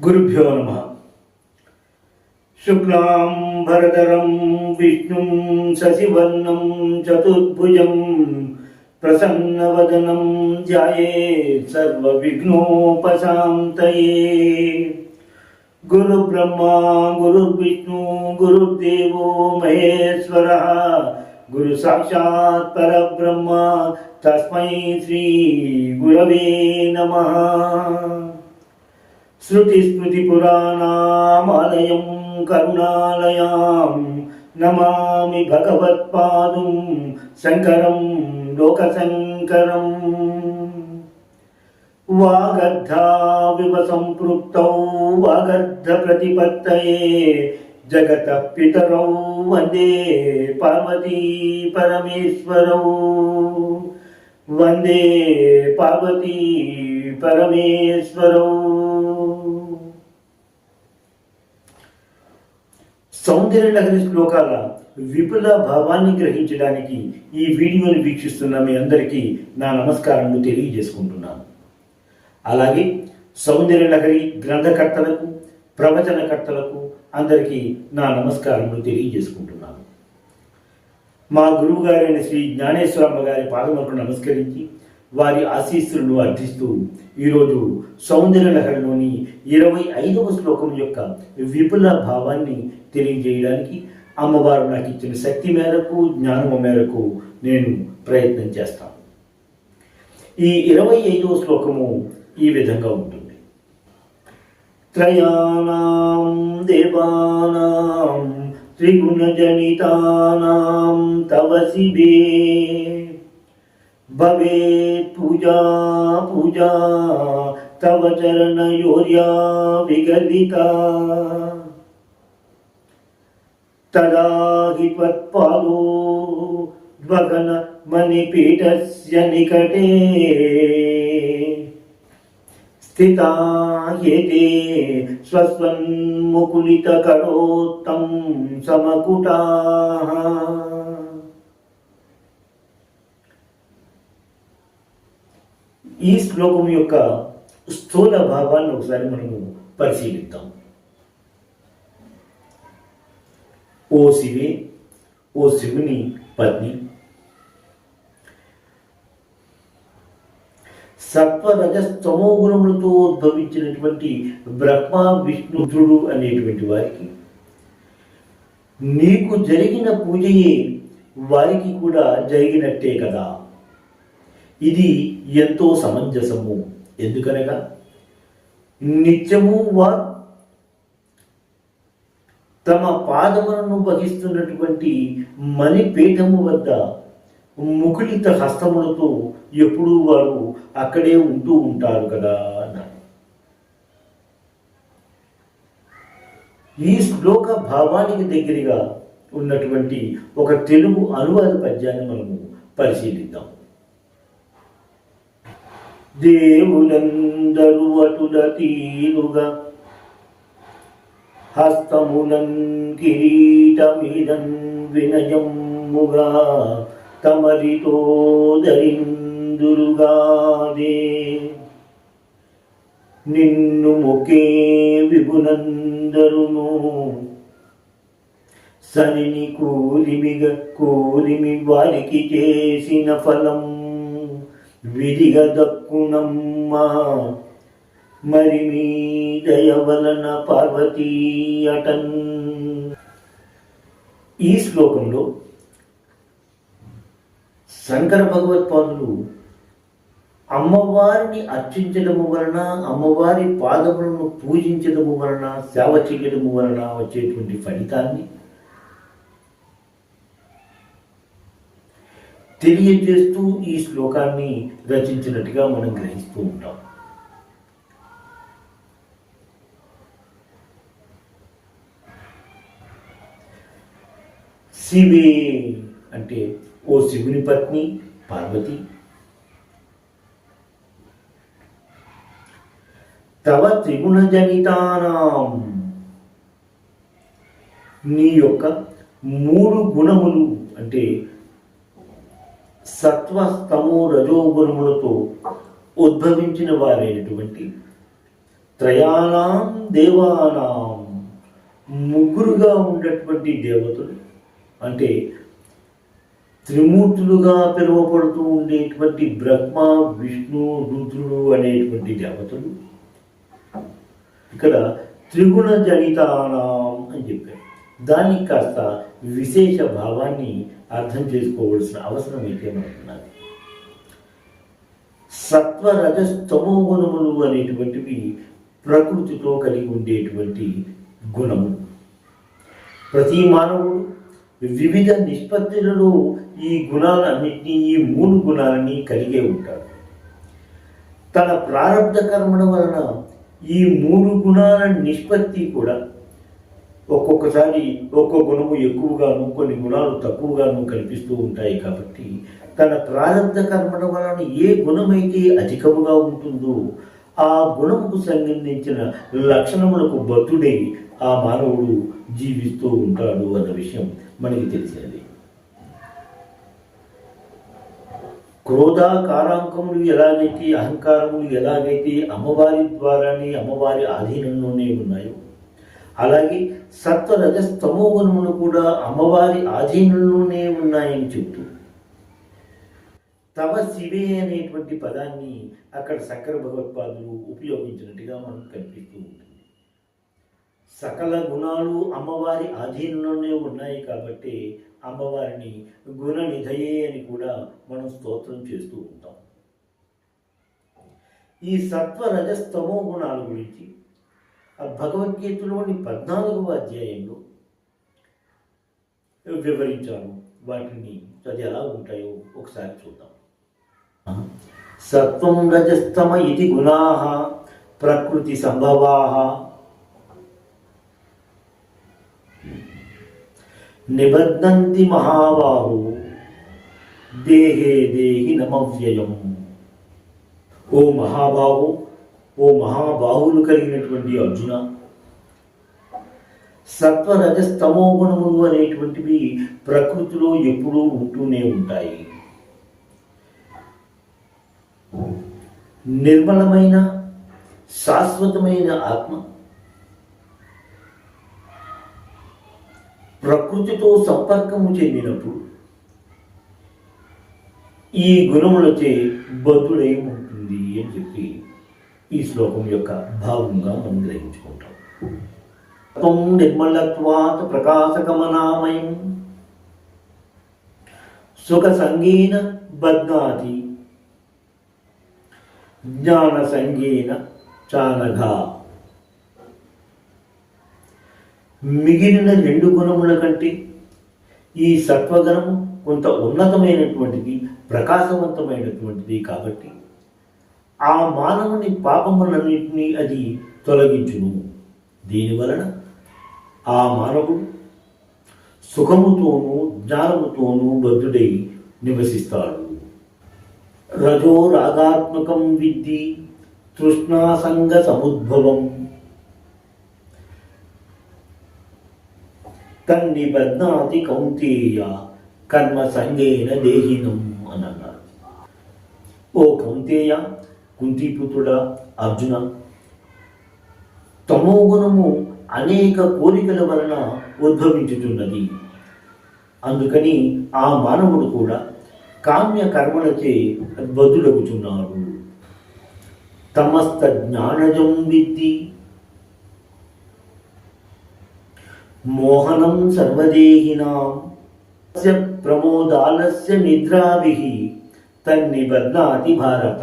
గురుభ్యో నమః. శుక్లాం భరధరం విష్ణుం శశివర్ణం చతుర్భుజం ప్రసన్నవదనం ధ్యాయేత్ సర్వవిఘ్నోపశాంతయే. గురుబ్రహ్మా గురుర్విష్ణు గురుర్దేవో మహేశ్వరః గురు సాక్షాత్ పరబ్రహ్మ తస్మై శ్రీ గురవే నమః. శృతిస్మృతిపురాణామాలయం కరుణాలయాం నమామి భగవత్పాదం శంకరం లోకశంకరం. వాగర్ధావివ సంపృక్తౌ వాగర్ధ ప్రతిపత్తయే జగతః పితరౌ వందే పార్వతీ పరమేశ్వరౌ. వందే పార్వతీ పరమేశ్వరౌ. సౌందర్యలహరి శ్లోకాల విపుల భావాన్ని గ్రహించడానికి ఈ వీడియోని వీక్షిస్తున్న మీ అందరికీ నా నమస్కారాలను తెలియజేసుకుంటున్నాను. అలాగే సౌందర్యలహరి గ్రంథకర్తలకు ప్రవచనకర్తలకు అందరికీ నా నమస్కారములు తెలియజేసుకుంటున్నాను. మా గురువు గారైన శ్రీ జ్ఞానేశ్వరమ్మ గారి పాదములకు నమస్కరించి వారి ఆశీస్సులను అర్థిస్తూ ఈరోజు సౌందర్యలహరిలోని 25వ శ్లోకం యొక్క విపుల భావాన్ని తెలియజేయడానికి అమ్మవారు నాకు ఇచ్చిన శక్తి మేరకు జ్ఞానము మేరకు నేను ప్రయత్నం చేస్తాను. ఈ 25వ శ్లోకము ఈ విధంగా ఉంటుంది. త్రయాణాం దేవానాం త్రిగుణజనితానాం తవ శివే భవేత్ పూజా పూజా తవ చరణయోర్యా విగలితా తదా హి త్వత్పాదో ధ్వగన మణిపీఠస్య నికటే స్థితా యేతే స్వస్వన్ముకులితకరోత్తం సమకుటాః. ఈ శ్లోకం యొక్క స్థూల భావాన్ని ఒకసారి మనము పరిశీలిద్దాం. ఓ శివే, ఓ శివుని పత్ని, సత్వరజస్తమో గుణములతో ఉద్భవించినటువంటి బ్రహ్మ విష్ణు రుద్రుడు అనేటువంటి వారికి నీకు జరిగిన పూజయే వారికి కూడా జరిగినట్టే కదా. ఇది ఎంతో సమంజసము. ఎందుకనగా నిత్యము వారు తమ పాదములను వహిస్తున్నటువంటి మణిపీఠము వద్ద ముకులిత హస్తములతో ఎప్పుడూ వారు అక్కడే ఉంటూ ఉంటారు కదా అన్నారు. ఈ శ్లోక భావానికి దగ్గరగా ఉన్నటువంటి ఒక తెలుగు అనువాద పద్యాన్ని మనము పరిశీలిద్దాం. దేవులందరూ అటుల తీరుగా హస్తములన్ కిరీటమిదన్ వినయముగా తమరితో ధరిందురుగాదే. నిన్ను మొకే విభునందరును సనిని కూలిమి వారికి చేసిన ఫలం విధిగా దక్కునమ్మా. మరి మీ దయ వలన పార్వతీ అటన్. ఈ శ్లోకంలో శంకర భగవత్పాదులు అమ్మవారిని అర్చించడము వలన, అమ్మవారి పాదములను పూజించడము వలన, సేవ చేయడము వలన వచ్చేటువంటి ఫలితాన్ని తెలియజేస్తూ ఈ శ్లోకాన్ని రచించినట్టుగా మనం గ్రహిస్తూ ఉంటాం. శివే అంటే ఓ శివుని పత్ని పార్వతి, తవ త్రిగుణజనితానాం నీ యొక్క 3 గుణములు అంటే సత్వ స్తమో రజోగుణములతో ఉద్భవించిన వారైనటువంటి త్రయాణం దేవానాం, ముగ్గురుగా ఉన్నటువంటి దేవతలు, అంటే త్రిమూర్తులుగా పిలువబడుతూ ఉండేటువంటి బ్రహ్మ, విష్ణు, రుద్రుడు అనేటువంటి దేవతలు ఇక్కడ త్రిగుణ జనితానాం అని చెప్పారు. దానికి కాస్త విశేష భావాన్ని అర్థం చేసుకోవాల్సిన అవసరం అయితే మనకున్నది. సత్వ రజస్తమో గుణములు అనేటువంటివి ప్రకృతితో కలిగి ఉండేటువంటి గుణము. ప్రతి మానవుడు వివిధ నిష్పత్తులలో ఈ గుణాలన్నింటినీ, ఈ 3 గుణాలని కలిగే ఉంటాడు. తన ప్రారంభ కర్మల వలన ఈ 3 గుణాల నిష్పత్తి కూడా ఒక్కొక్కసారి ఒక్కో గుణము ఎక్కువగాను, కొన్ని గుణాలు తక్కువగాను కనిపిస్తూ ఉంటాయి. కాబట్టి తన ప్రారంభ కర్మల వలన ఏ గుణమైతే అధికముగా ఉంటుందో ఆ గుణముకు సంబంధించిన లక్షణములకు బద్ధుడై ఆ మానవుడు జీవిస్తూ ఉంటాడు అన్న విషయం మనకి తెలిసేది. క్రోధ కారాంకములు ఎలాగైతే, అహంకారములు ఎలాగైతే అమ్మవారి ద్వారానే, అమ్మవారి ఆధీనంలోనే ఉన్నాయో, అలాగే సత్వ రజస్తమో గుణములు కూడా అమ్మవారి ఆధీనంలోనే ఉన్నాయని చెబుతూ తవ శివే అనేటువంటి పదాన్ని అక్కడ శంకర భగవత్పాదులు ఉపయోగించినట్టుగా మనకు కనిపిస్తూ ఉంటుంది. సకల గుణాలు అమ్మవారి ఆధీనంలోనే ఉన్నాయి కాబట్టి అమ్మవారిని గుణనిధయే అని కూడా మనం స్తోత్రం చేస్తూ ఉంటాం. ఈ సత్వ రజస్తమో గుణాల గురించి భగవద్గీతలోని 14వ అధ్యాయంలో వివరించారు. వాటిని అది ఎలా ఉంటాయో ఒకసారి చూద్దాం. సత్వం రజస్తమ ఇది గుణాః ప్రకృతి సంభవాః నిబధ్నంతి మహాబాహు దేహే దేహి నమవ్యయం. ఓ మహాబాహు, ఓ మహాబాహువులు కలిగినటువంటి అర్జున, సత్వ రజస్తమో గుణములు అనేటువంటివి ప్రకృతిలో ఎప్పుడూ ఉంటూనే ఉంటాయి. నిర్మలమైన శాశ్వతమైన ఆత్మ ప్రకృతితో సంపర్కము చెందినప్పుడు ఈ గుణములచే బద్ధుడై ఉంటుంది అని చెప్పి ఈ శ్లోకం యొక్క భావంగా మనం గ్రహించుకుంటాం. త్వం నిర్మలత్వాత్ ప్రకాశకమనామయం సుఖ సంగేన బధ్నాతి జ్ఞాన సంగేన చానఘా. మిగిలిన 2 గుణముల కంటే ఈ సత్వగుణము కొంత ఉన్నతమైనటువంటిది, ప్రకాశవంతమైనటువంటిది. కాబట్టి ఆ మానవుని పాపములన్నింటినీ అది తొలగించును. దీనివలన ఆ మానవుడు సుఖముతోనూ జ్ఞానముతోనూ బద్ధుడై నివసిస్తాడు. రజో రాగాత్మకం విద్ధి తృష్ణాసంగ సముద్భవం తన్నిబధ్నాతి కౌంతేయ కర్మ సంగేన దేహినం అని అన్నారు. ఓ కౌంతేయ, కుంతీపుత్రుడా, అర్జున, తమో గుణము అనేక కోరికల వలన ఉద్భవించుతున్నది. అందుకని ఆ మానవుడు కూడా కామ్య కర్మలచే బద్ధుడగుచున్నాడు. తమస్త జ్ఞానజం విద్ధి మోహనం సర్వదేహినాం ప్రమోదాలస్య నిద్రాభిః తన్నిబధ్నాతి భారత.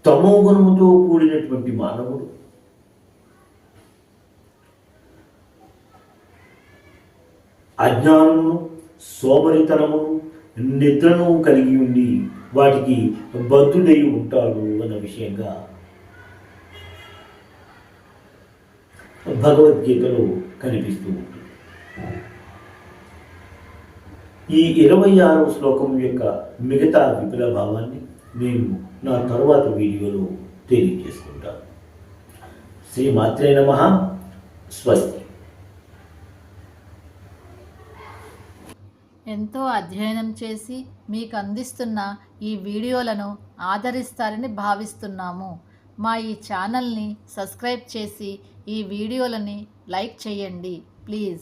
తమో గుణముతో కూడినటువంటి మానవుడు అజ్ఞానమును, సోమరితనమును, నిద్రను కలిగి ఉండి వాటికి బద్ధుడై ఉంటాడు అన్న విషయంగా భగవద్గీతలో కనిపిస్తూ ఉంటుంది. ఈ 26వ శ్లోకం యొక్క మిగతా విపుల భావాన్ని నేను నా తరువాత వీడియోలో తెలియజేసుకుంటాను. శ్రీమాత్రే నమః. స్వస్తి. ఎంతో అధ్యయనం చేసి మీకు అందిస్తున్న ఈ వీడియోలను ఆదరిస్తారని భావిస్తున్నాము. మా ఈ ఛానల్ని సబ్స్క్రైబ్ చేసి ఈ వీడియోలని లైక్ చేయండి ప్లీజ్.